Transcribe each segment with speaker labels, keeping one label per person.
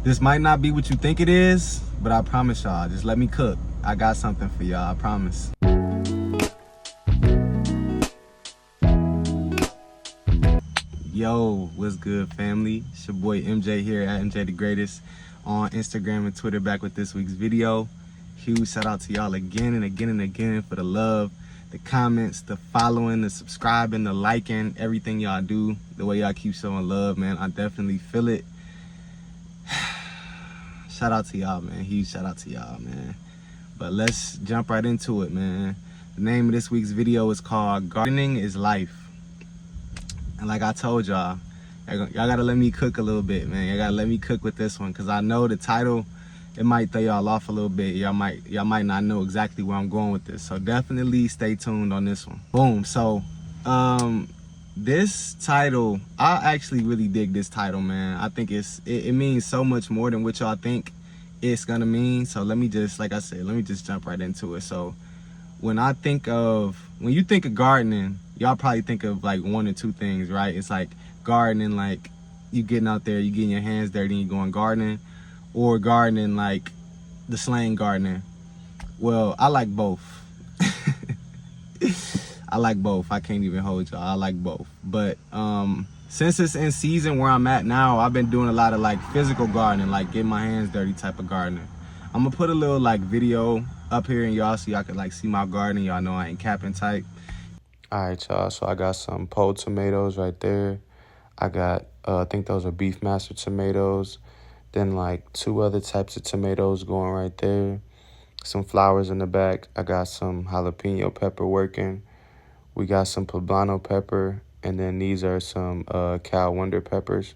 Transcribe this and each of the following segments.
Speaker 1: This might not be what you think it is, but I promise y'all, just let me cook. I got something for y'all, I promise. Yo, what's good, family? It's your boy MJ here at MJ the Greatest on Instagram and Twitter, back with this week's video. Huge shout out to y'all again and again and again for the love, the comments, the following, the subscribing, the liking, everything y'all do, the way y'all keep showing love, man. I definitely feel it. Shout out to y'all, man. Huge shout out to y'all, man. But let's jump right into it, man. The name of this week's video is called Gardening is Life. And like I told y'all gotta let me cook a little bit, man. Y'all gotta let me cook with this one, because I know the title, it might throw y'all off a little bit. Y'all might not know exactly where I'm going with this. So definitely stay tuned on this one. Boom. So this title, I actually really dig this title, man. I think it means so much more than what y'all think it's gonna mean. So let me just, like I said, let me just jump right into it. So when you think of gardening, y'all probably think of like one or two things, right? It's like gardening, like you getting out there, you getting your hands dirty and you going gardening, or gardening like the slang gardening. Well, I like both. I like both. I can't even hold y'all. I like both. But since it's in season where I'm at now, I've been doing a lot of like physical gardening, like getting my hands dirty type of gardening. I'm gonna put a little like video up here and y'all so y'all can like see my garden. Y'all know I ain't capping type. All right, y'all. So I got some pole tomatoes right there. I got, I think those are Beefmaster tomatoes. Then like two other types of tomatoes going right there. Some flowers in the back. I got some jalapeno pepper working. We got some poblano pepper. And then these are some Cal Wonder peppers.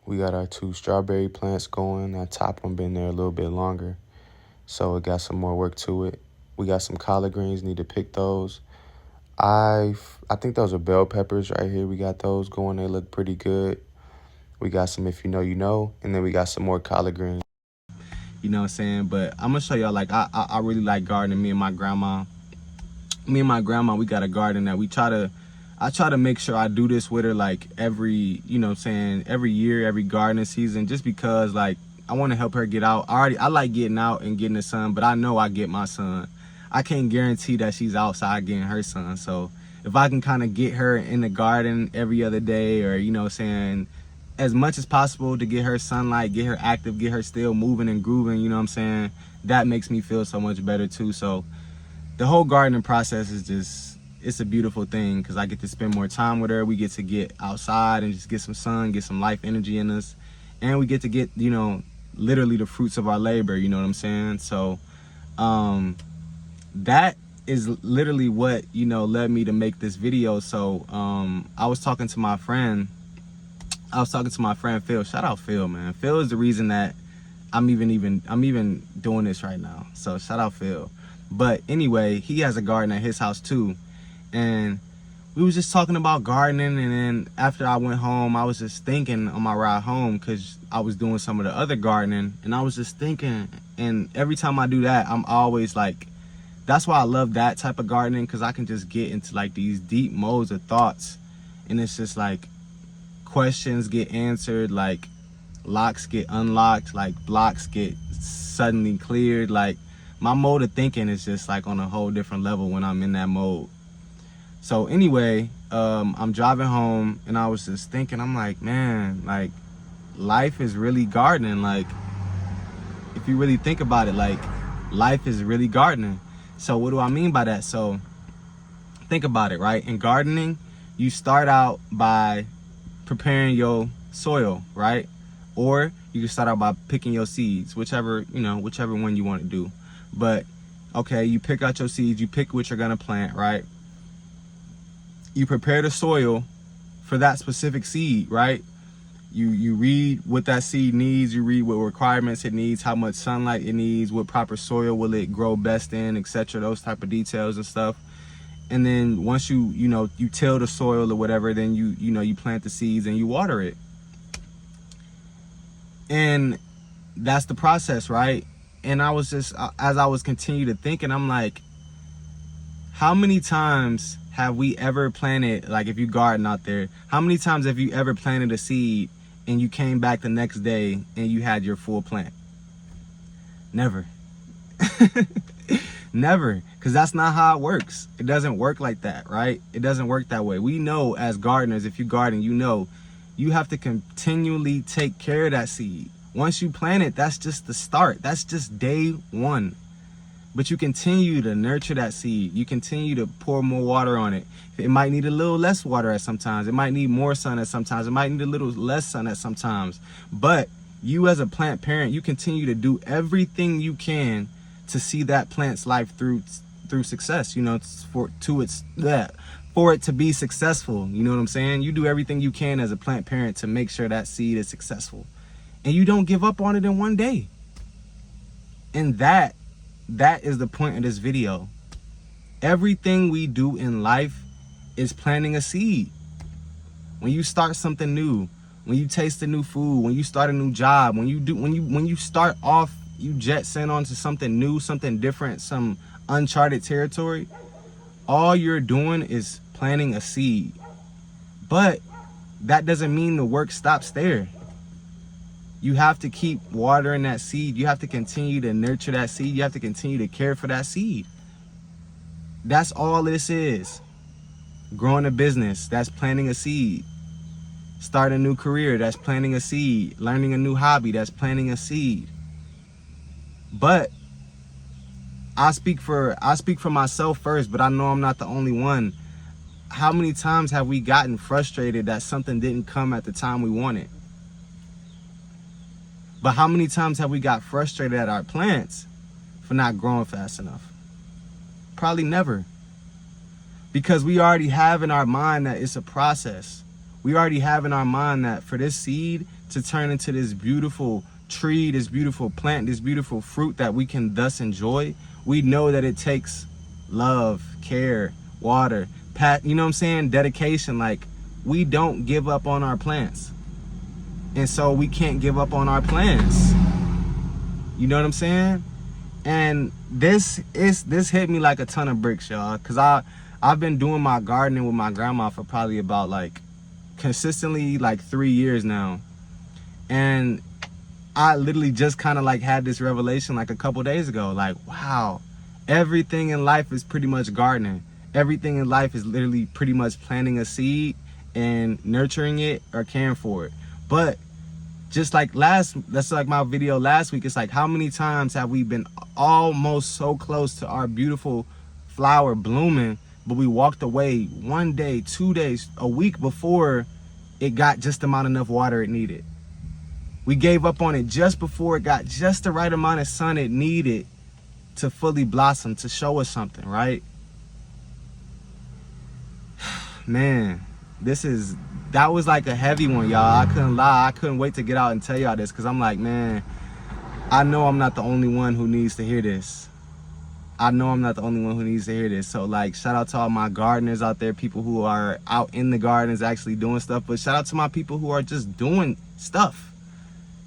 Speaker 1: We got our two strawberry plants going. That top one been there a little bit longer, so it got some more work to it. We got some collard greens, need to pick those. I think those are bell peppers right here. We got those going, they look pretty good. We got some If You Know, You Know, and then we got some more collard greens. You know what I'm saying? But I'm gonna show y'all, like, I really like gardening. Me and my grandma, we got a garden that I try to make sure I do this with her, like every, you know what I'm saying, every year, every gardening season, just because like I want to help her get out. I like getting out and getting the sun, but I know I get my sun. I can't guarantee that she's outside getting her sun. So if I can kind of get her in the garden every other day, or, you know what I'm saying, as much as possible to get her sunlight, get her active, get her still moving and grooving, you know what I'm saying, that makes me feel so much better too. So the whole gardening process is just, it's a beautiful thing, because I get to spend more time with her. We get to get outside and just get some sun, get some life energy in us, and we get to get, you know, literally the fruits of our labor, you know what I'm saying? So that is literally what, you know, led me to make this video. So I was talking to my friend Phil. Shout out Phil, man. Phil is the reason that I'm even doing this right now. So shout out Phil. But anyway, he has a garden at his house too, and we was just talking about gardening. And then after I went home, I was just thinking on my ride home, because I was doing some of the other gardening, and I was just thinking, and every time I do that, I'm always like, that's why I love that type of gardening, because I can just get into like these deep modes of thoughts, and it's just like questions get answered, like locks get unlocked, like blocks get suddenly cleared. Like my mode of thinking is just like on a whole different level when I'm in that mode. So anyway, I'm driving home, and I was just thinking, I'm like, man, like life is really gardening. Like if you really think about it, like life is really gardening. So what do I mean by that? So think about it, right? In gardening, you start out by preparing your soil, right? Or you can start out by picking your seeds, whichever one you want to do. But okay, you pick out your seeds, you pick what you're gonna plant, right? You prepare the soil for that specific seed, right? You read what that seed needs, you read what requirements it needs, how much sunlight it needs, what proper soil will it grow best in, etc., those type of details and stuff. And then once you till the soil or whatever, then you plant the seeds and you water it. And that's the process, right? And I was just, as I was continuing to think, and I'm like, how many times have we ever planted, like if you garden out there, how many times have you ever planted a seed and you came back the next day and you had your full plant? Never. Never, because that's not how it works. It doesn't work like that, right? It doesn't work that way. We know as gardeners, if you garden, you know you have to continually take care of that seed. Once you plant it, that's just the start. That's just day one. But you continue to nurture that seed. You continue to pour more water on it. It might need a little less water at sometimes. It might need more sun at sometimes. It might need a little less sun at sometimes. But you as a plant parent, you continue to do everything you can to see that plant's life through success, you know, for it to be successful. You know what I'm saying? You do everything you can as a plant parent to make sure that seed is successful. And you don't give up on it in one day. And that is the point of this video. Everything we do in life is planting a seed. When you start something new, when you taste a new food, when you start a new job, when you start off, you jet send onto something new, something different, some uncharted territory, all you're doing is planting a seed. But that doesn't mean the work stops there. You have to keep watering that seed. You have to continue to nurture that seed. You have to continue to care for that seed. That's all this is. Growing a business, that's planting a seed. Start a new career, that's planting a seed. Learning a new hobby, that's planting a seed. But I speak for myself first, but I know I'm not the only one. How many times have we gotten frustrated that something didn't come at the time we wanted? But how many times have we got frustrated at our plants for not growing fast enough? Probably never. Because we already have in our mind that it's a process. We already have in our mind that for this seed to turn into this beautiful tree, this beautiful plant, this beautiful fruit that we can thus enjoy, we know that it takes love, care, water, you know what I'm saying, dedication. Like, we don't give up on our plants. And so we can't give up on our plans. You know what I'm saying? And this hit me like a ton of bricks, y'all. Cause I've been doing my gardening with my grandma for probably about like consistently like 3 years now. And I literally just kind of like had this revelation like a couple days ago. Like, wow, everything in life is pretty much gardening. Everything in life is literally pretty much planting a seed and nurturing it or caring for it. But just like that's like my video last week. It's like, how many times have we been almost so close to our beautiful flower blooming, but we walked away 1 day, 2 days, a week before it got just the amount enough water it needed. We gave up on it just before it got just the right amount of sun it needed to fully blossom, to show us something, right? Man, that was like a heavy one, y'all. I couldn't lie. I couldn't wait to get out and tell y'all this, because I'm like, man, I know I'm not the only one who needs to hear this. I know I'm not the only one who needs to hear this. So like, shout out to all my gardeners out there, people who are out in the gardens actually doing stuff. But shout out to my people who are just doing stuff.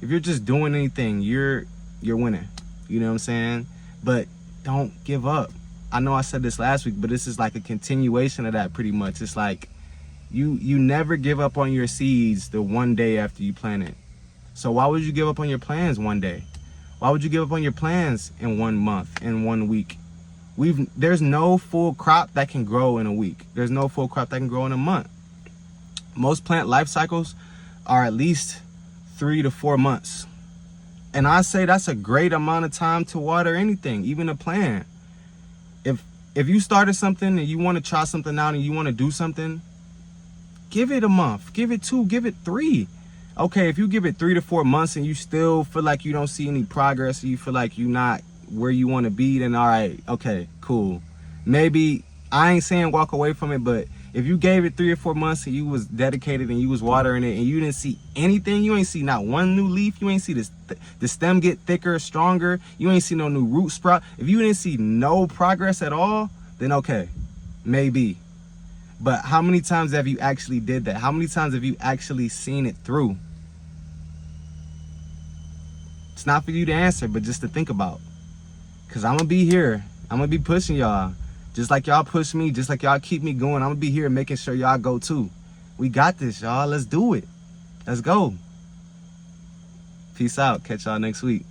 Speaker 1: If you're just doing anything, you're winning. You know what I'm saying? But don't give up. I know I said this last week, but this is like a continuation of that pretty much. It's like, you never give up on your seeds the 1 day after you plant it. So why would you give up on your plans 1 day? Why would you give up on your plans in 1 month, in 1 week? There's no full crop that can grow in a week. There's no full crop that can grow in a month. Most plant life cycles are at least 3 to 4 months. And I say that's a great amount of time to water anything, even a plant. If you started something and you want to try something out and you want to do something, give it a month, give it 2, give it 3. Okay, if you give it 3 to 4 months and you still feel like you don't see any progress, or you feel like you're not where you want to be, then all right, okay, cool. Maybe, I ain't saying walk away from it, but if you gave it 3 or 4 months and you was dedicated and you was watering it and you didn't see anything, you ain't see not one new leaf, you ain't see the stem get thicker, stronger, you ain't see no new root sprout. If you didn't see no progress at all, then okay, maybe. But how many times have you actually did that? How many times have you actually seen it through? It's not for you to answer, but just to think about. Because I'm going to be here. I'm going to be pushing y'all. Just like y'all push me, just like y'all keep me going, I'm going to be here making sure y'all go too. We got this, y'all. Let's do it. Let's go. Peace out. Catch y'all next week.